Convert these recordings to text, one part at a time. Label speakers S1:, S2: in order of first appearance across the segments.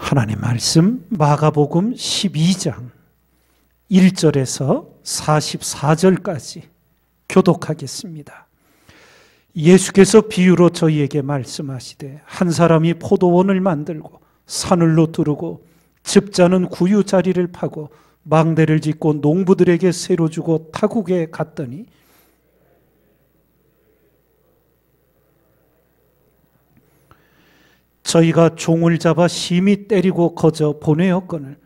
S1: 하나님 말씀 마가복음 12장 1절에서 44절까지 교독하겠습니다. 예수께서 비유로 저희에게 말씀하시되 한 사람이 포도원을 만들고 산을로 두르고 집자는 구유 자리를 파고 망대를 짓고 농부들에게 세로 주고 타국에 갔더니 저희가 종을 잡아 심히 때리고 거저 보내었거늘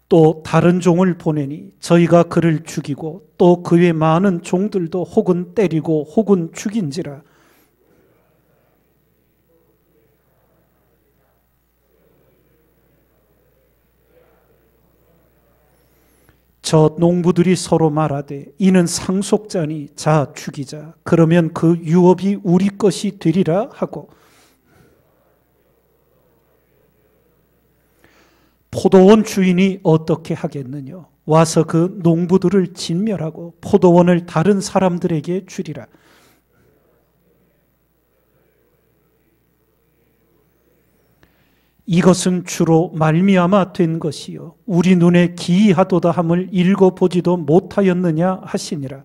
S1: 또 다른 종을 보내니 저희가 그를 죽이고 또 그 외 많은 종들도 혹은 때리고 혹은 죽인지라. 저 농부들이 서로 말하되 이는 상속자니 자 죽이자. 그러면 그 유업이 우리 것이 되리라 하고 포도원 주인이 어떻게 하겠느냐? 와서 그 농부들을 진멸하고 포도원을 다른 사람들에게 주리라. 이것은 주로 말미암아 된 것이요 우리 눈에 기이하도다 함을 읽어보지도 못하였느냐 하시니라.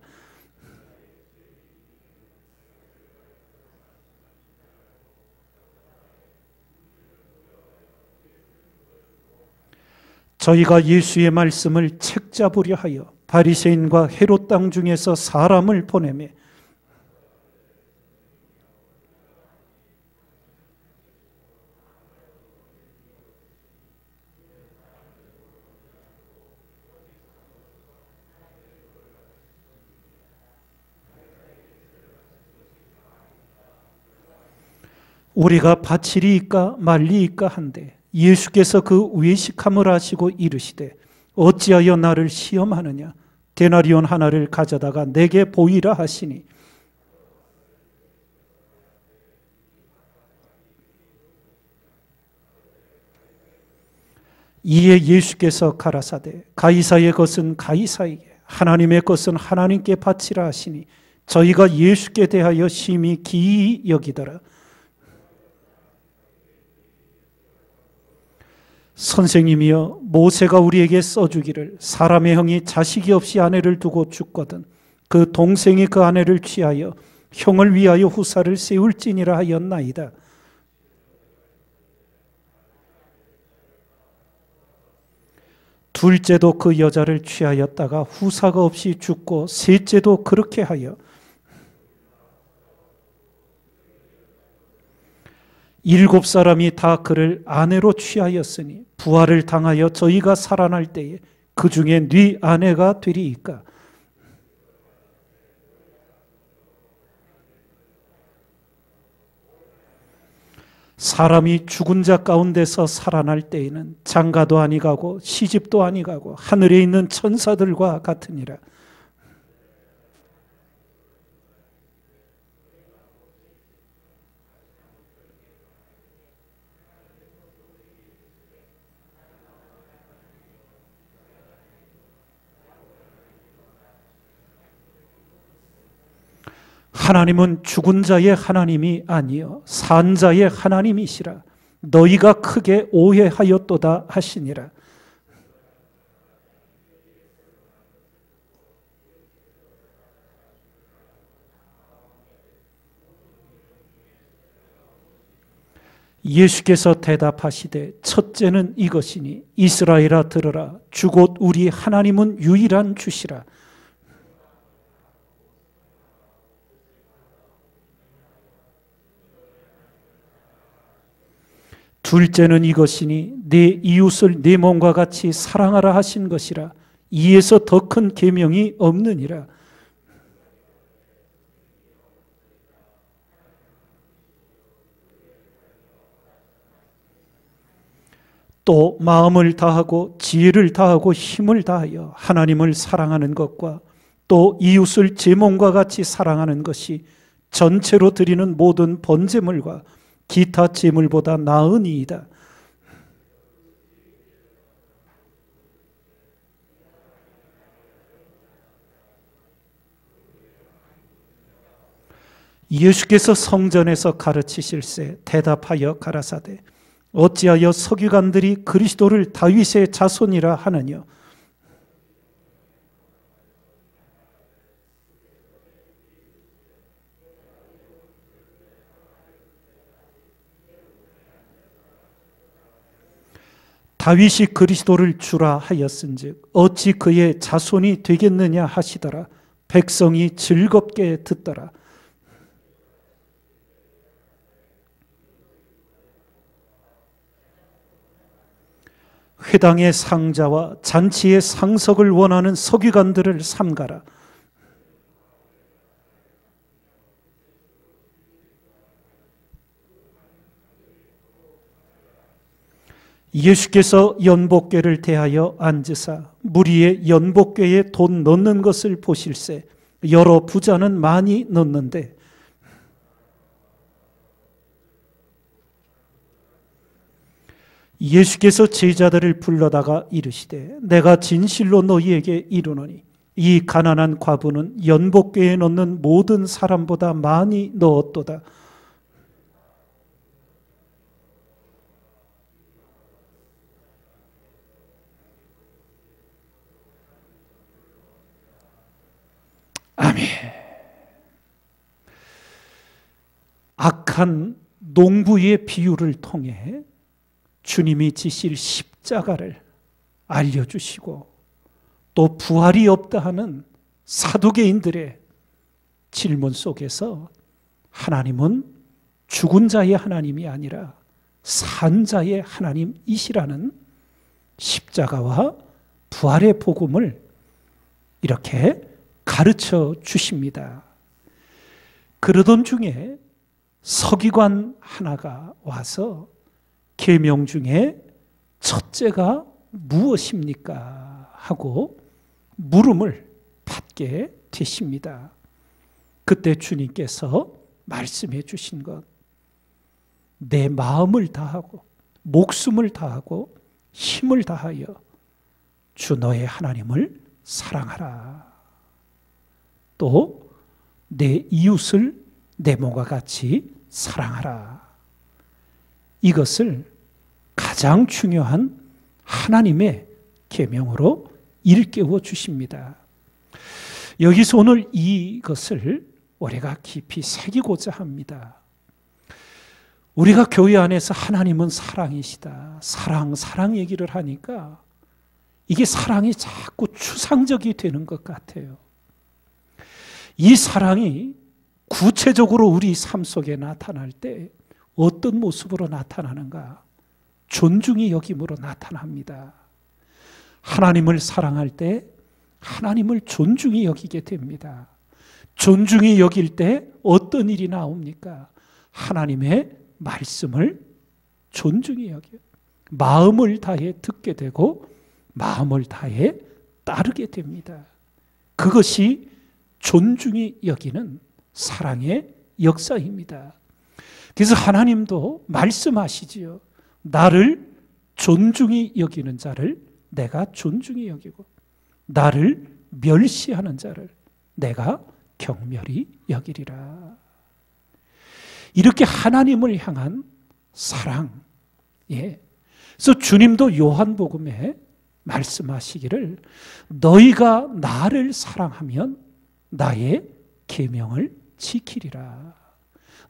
S1: 저희가 예수의 말씀을 책잡으려 하여 바리새인과 헤롯 땅 중에서 사람을 보내매 우리가 바치리이까 말리이까 한데 예수께서 그 외식함을 하시고 이르시되 어찌하여 나를 시험하느냐? 데나리온 하나를 가져다가 내게 보이라 하시니 이에 예수께서 가라사대 가이사의 것은 가이사에게 하나님의 것은 하나님께 바치라 하시니 저희가 예수께 대하여 심히 기이 여기더라. 선생님이여 모세가 우리에게 써주기를 사람의 형이 자식이 없이 아내를 두고 죽거든 그 동생이 그 아내를 취하여 형을 위하여 후사를 세울지니라 하였나이다. 둘째도 그 여자를 취하였다가 후사가 없이 죽고 셋째도 그렇게 하여 일곱 사람이 다 그를 아내로 취하였으니 부활을 당하여 저희가 살아날 때에 그 중에 네 아내가 되리이까. 사람이 죽은 자 가운데서 살아날 때에는 장가도 아니가고 시집도 아니가고 하늘에 있는 천사들과 같으니라. 하나님은 죽은 자의 하나님이 아니요 산 자의 하나님이시라. 너희가 크게 오해하였도다 하시니라. 예수께서 대답하시되 첫째는 이것이니 이스라엘아 들으라. 주 곧 우리 하나님은 유일한 주시라. 둘째는 이것이니 내 이웃을 내 몸과 같이 사랑하라 하신 것이라. 이에서 더 큰 계명이 없느니라. 또 마음을 다하고 지혜를 다하고 힘을 다하여 하나님을 사랑하는 것과 또 이웃을 제 몸과 같이 사랑하는 것이 전체로 드리는 모든 번제물과 기타 제물보다 나으니이다. 예수께서 성전에서 가르치실세 대답하여 가라사대 어찌하여 서기관들이 그리스도를 다윗의 자손이라 하느냐. 다윗이 그리스도를 주라 하였은즉 어찌 그의 자손이 되겠느냐 하시더라. 백성이 즐겁게 듣더라. 회당의 상자와 잔치의 상석을 원하는 서기관들을 삼가라. 예수께서 연복궤를 대하여 앉으사 무리의 연복궤에 돈 넣는 것을 보실세 여러 부자는 많이 넣는데 예수께서 제자들을 불러다가 이르시되 내가 진실로 너희에게 이르노니 이 가난한 과부는 연복궤에 넣는 모든 사람보다 많이 넣었도다. 아멘. 악한 농부의 비유를 통해 주님이 지실 십자가를 알려주시고 또 부활이 없다 하는 사두개인들의 질문 속에서 하나님은 죽은 자의 하나님이 아니라 산 자의 하나님이시라는 십자가와 부활의 복음을 이렇게 가르쳐 주십니다. 그러던 중에 서기관 하나가 와서 계명 중에 첫째가 무엇입니까? 하고 물음을 받게 되십니다. 그때 주님께서 말씀해 주신 것, 내 마음을 다하고 목숨을 다하고 힘을 다하여 주 너의 하나님을 사랑하라. 또 내 이웃을 내 몸과 같이 사랑하라. 이것을 가장 중요한 하나님의 계명으로 일깨워 주십니다. 여기서 오늘 이것을 우리가 깊이 새기고자 합니다. 우리가 교회 안에서 하나님은 사랑이시다. 사랑 얘기를 하니까 이게 사랑이 자꾸 추상적이 되는 것 같아요. 이 사랑이 구체적으로 우리 삶 속에 나타날 때 어떤 모습으로 나타나는가? 존중이 여김으로 나타납니다. 하나님을 사랑할 때 하나님을 존중히 여기게 됩니다. 존중히 여길 때 어떤 일이 나옵니까? 하나님의 말씀을 존중히 여겨 마음을 다해 듣게 되고 마음을 다해 따르게 됩니다. 그것이 존중히 여기는 사랑의 역사입니다. 그래서 하나님도 말씀하시지요. 나를 존중히 여기는 자를 내가 존중히 여기고 나를 멸시하는 자를 내가 경멸히 여기리라. 이렇게 하나님을 향한 사랑. 그래서 주님도 요한복음에 말씀하시기를 너희가 나를 사랑하면 나의 계명을 지키리라.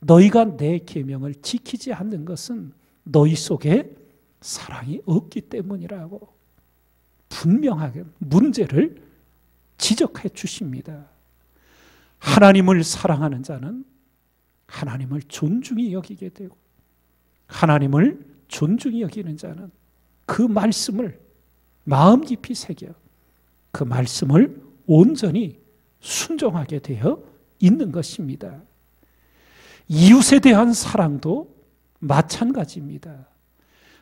S1: 너희가 내 계명을 지키지 않는 것은 너희 속에 사랑이 없기 때문이라고 분명하게 문제를 지적해 주십니다. 하나님을 사랑하는 자는 하나님을 존중히 여기게 되고 하나님을 존중히 여기는 자는 그 말씀을 마음 깊이 새겨 그 말씀을 온전히 순종하게 되어 있는 것입니다. 이웃에 대한 사랑도 마찬가지입니다.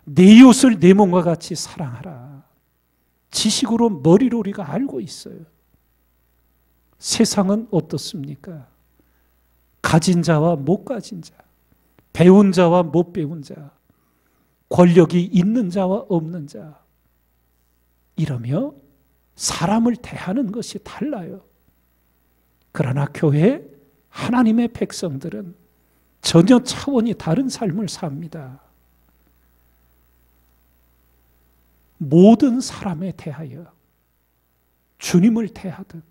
S1: 내 이웃을 내 몸과 같이 사랑하라. 지식으로 머리로 우리가 알고 있어요. 세상은 어떻습니까? 가진 자와 못 가진 자, 배운 자와 못 배운 자, 권력이 있는 자와 없는 자, 이러며 사람을 대하는 것이 달라요. 그러나 교회 하나님의 백성들은 전혀 차원이 다른 삶을 삽니다. 모든 사람에 대하여 주님을 대하듯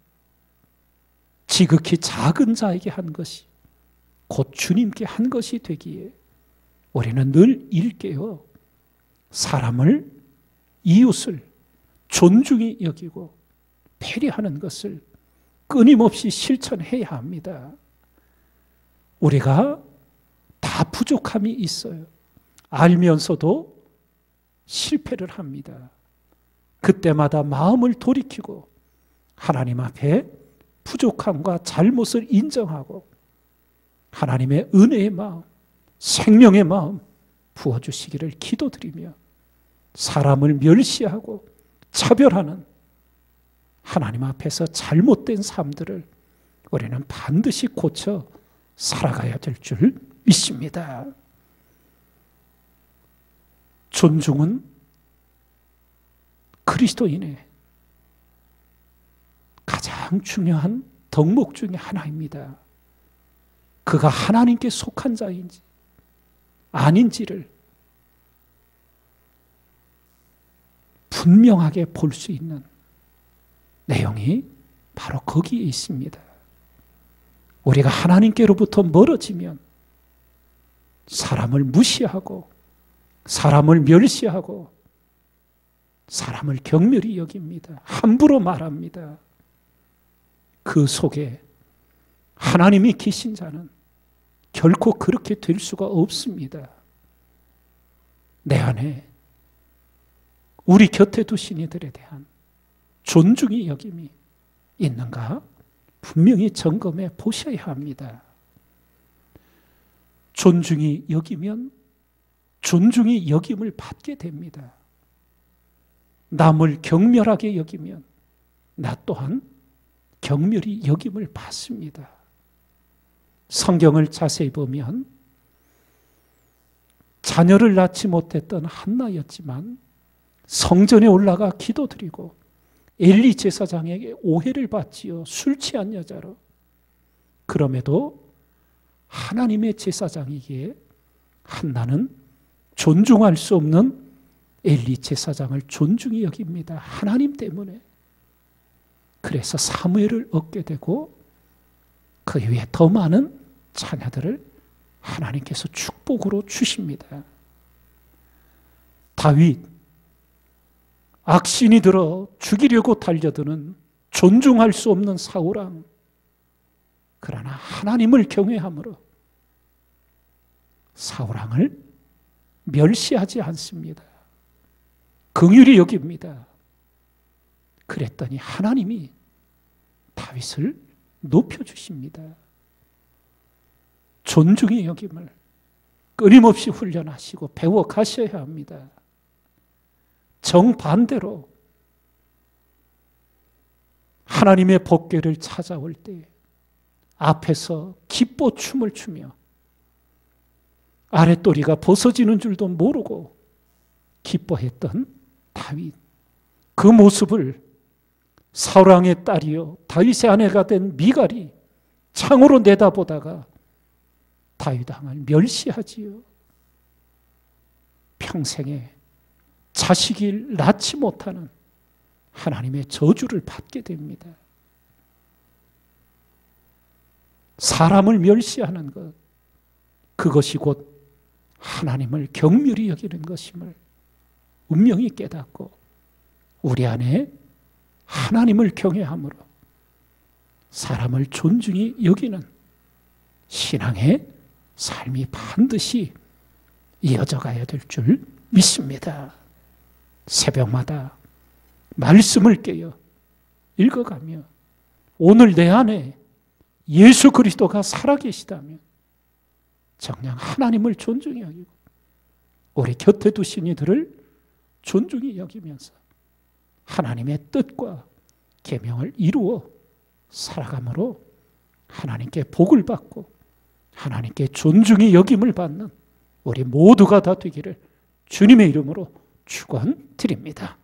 S1: 지극히 작은 자에게 한 것이 곧 주님께 한 것이 되기에 우리는 늘 일깨어 사람을, 이웃을 존중히 여기고 배려하는 것을 끊임없이 실천해야 합니다. 우리가 다 부족함이 있어요. 알면서도 실패를 합니다. 그때마다 마음을 돌이키고 하나님 앞에 부족함과 잘못을 인정하고 하나님의 은혜의 마음, 생명의 마음 부어주시기를 기도드리며 사람을 멸시하고 차별하는 하나님 앞에서 잘못된 삶들을 우리는 반드시 고쳐 살아가야 될 줄 믿습니다. 존중은 그리스도인의 가장 중요한 덕목 중에 하나입니다. 그가 하나님께 속한 자인지 아닌지를 분명하게 볼 수 있는 내용이 바로 거기에 있습니다. 우리가 하나님께로부터 멀어지면 사람을 무시하고 사람을 멸시하고 사람을 경멸히 여깁니다. 함부로 말합니다. 그 속에 하나님이 계신 자는 결코 그렇게 될 수가 없습니다. 내 안에 우리 곁에 두신 이들에 대한 존중의 여김이 있는가 분명히 점검해 보셔야 합니다. 존중이 여기면 존중의 여김을 받게 됩니다. 남을 경멸하게 여기면 나 또한 경멸히 여김을 받습니다. 성경을 자세히 보면 자녀를 낳지 못했던 한나였지만 성전에 올라가 기도드리고 엘리 제사장에게 오해를 받지요. 술 취한 여자로. 그럼에도 하나님의 제사장이기에 한나는 존중할 수 없는 엘리 제사장을 존중히 여깁니다. 하나님 때문에. 그래서 사무엘을 얻게 되고 그 이후에 더 많은 자녀들을 하나님께서 축복으로 주십니다. 다윗, 악신이 들어 죽이려고 달려드는 존중할 수 없는 사울왕. 그러나 하나님을 경외함으로 사울왕을 멸시하지 않습니다. 긍휼히 여깁니다. 그랬더니 하나님이 다윗을 높여주십니다. 존중의 여김을 끊임없이 훈련하시고 배워 가셔야 합니다. 정반대로 하나님의 법궤를 찾아올 때 앞에서 기뻐 춤을 추며 아랫도리가 벗어지는 줄도 모르고 기뻐했던 다윗. 그 모습을 사울왕의 딸이요 다윗의 아내가 된 미갈이 창으로 내다보다가 다윗 왕을 멸시하지요. 평생에 자식을 낳지 못하는 하나님의 저주를 받게 됩니다. 사람을 멸시하는 것, 그것이 곧 하나님을 경멸히 여기는 것임을 분명히 깨닫고 우리 안에 하나님을 경외함으로 사람을 존중히 여기는 신앙의 삶이 반드시 이어져 가야 될 줄 믿습니다. 새벽마다 말씀을 깨어 읽어가며 오늘 내 안에 예수 그리스도가 살아계시다면 정녕 하나님을 존중히 여기고 우리 곁에 두신 이들을 존중히 여기면서 하나님의 뜻과 계명을 이루어 살아감으로 하나님께 복을 받고 하나님께 존중히 여김을 받는 우리 모두가 다 되기를 주님의 이름으로 축원드립니다.